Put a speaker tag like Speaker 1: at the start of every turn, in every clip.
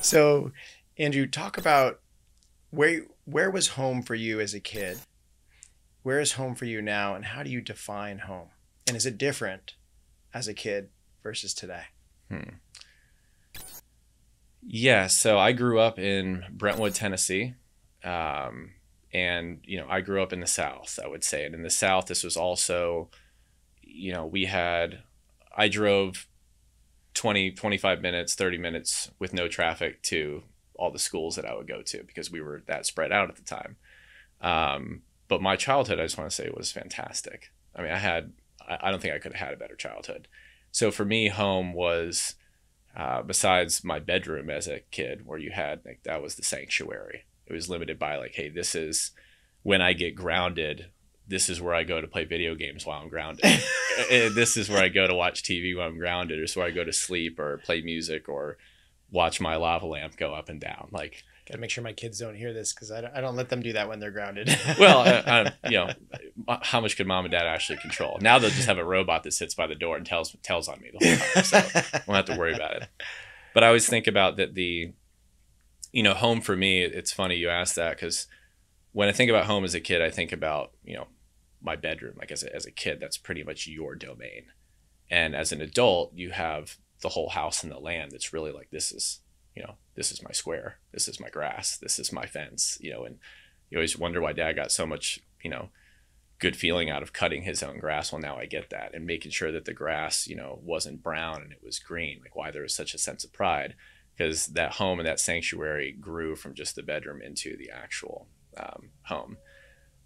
Speaker 1: So, Andrew, talk about where was home for you as a kid? Where is home for you now, and how do you define home? And is it different as a kid versus today?
Speaker 2: Yeah, so I grew up in Brentwood, Tennessee. And, I grew up in the South, I would say. And in the South, this was also, I drove 20, 25 minutes, 30 minutes with no traffic to all the schools that I would go to because we were that spread out at the time. But my childhood, I just want to say, was fantastic. I mean, I don't think I could have had a better childhood. So for me, home was, besides my bedroom as a kid, where you had, like, that was the sanctuary. It was limited by, like, hey, this is when I get grounded. This is where I go to play video games while I'm grounded. This is where I go to watch TV while I'm grounded, or it's where I go to sleep or play music or watch my lava lamp go up and down. Like,
Speaker 1: gotta make sure my kids don't hear this because I don't let them do that when they're grounded.
Speaker 2: Well, how much could mom and dad actually control? Now they'll just have a robot that sits by the door and tells on me the whole time, so I won't have to worry about it. But I always think about that home for me. It's funny you asked that, because when I think about home as a kid, I think about my bedroom. Like, as a kid, that's pretty much your domain, and as an adult, you have the whole house and the land. That's really like, this is my square, this is my grass, this is my fence. And you always wonder why dad got so much good feeling out of cutting his own grass. Well, now I get that, and making sure that the grass wasn't brown and it was green. Like, why there was such a sense of pride, because that home and that sanctuary grew from just the bedroom into the actual home.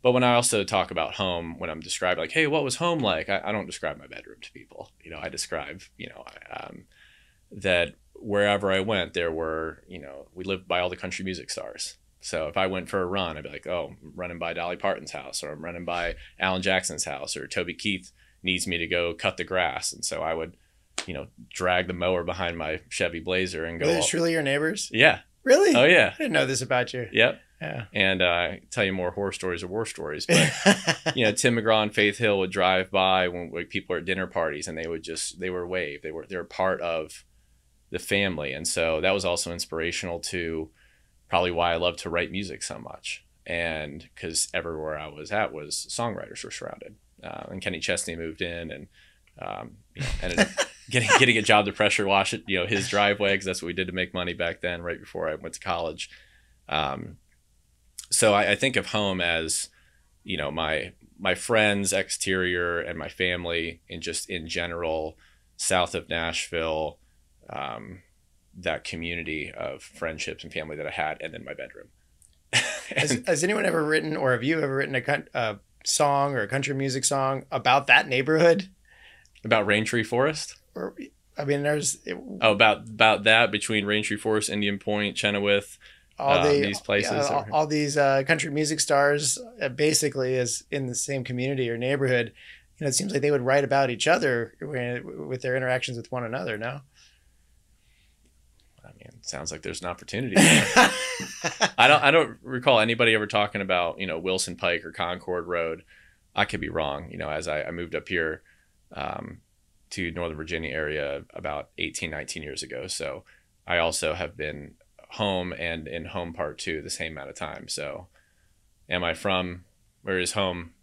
Speaker 2: But when I also talk about home, when I'm describing, like, hey, what was home like? I don't describe my bedroom to people. I describe, that wherever I went, there were, we lived by all the country music stars. So if I went for a run, I'd be like, oh, I'm running by Dolly Parton's house, or I'm running by Alan Jackson's house, or Toby Keith needs me to go cut the grass. And so I would, drag the mower behind my Chevy Blazer and go.
Speaker 1: Were they truly your neighbors?
Speaker 2: Yeah.
Speaker 1: Really?
Speaker 2: Oh, yeah.
Speaker 1: I didn't know this about you.
Speaker 2: Yep.
Speaker 1: Yeah.
Speaker 2: And tell you more horror stories or war stories. But, Tim McGraw and Faith Hill would drive by when people were at dinner parties, and they were wave. They were part of the family. And so that was also inspirational to probably why I love to write music so much. And because everywhere I was at was songwriters were surrounded. And Kenny Chesney moved in, and ended up getting a job to pressure wash it, his driveway, because that's what we did to make money back then, right before I went to college. So I think of home as, my friends' exterior and my family, and just in general, south of Nashville, that community of friendships and family that I had, and then my bedroom.
Speaker 1: Has anyone ever written, or have you ever written a song or a country music song about that neighborhood?
Speaker 2: About Raintree Forest?
Speaker 1: Or, I mean,
Speaker 2: about that, between Raintree Forest, Indian Point, Chenoweth, these places.
Speaker 1: All these country music stars, basically, is in the same community or neighborhood. It seems like they would write about each other with their interactions with one another. No.
Speaker 2: I mean, it sounds like there's an opportunity there. I don't recall anybody ever talking about, Wilson Pike or Concord Road. I could be wrong. As I moved up here to Northern Virginia area about 18, 19 years ago. So I also have been home and in home part two the same amount of time. So where is home,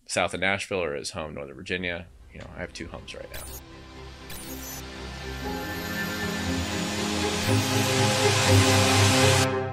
Speaker 2: south of Nashville, or is home Northern Virginia? I have two homes right now.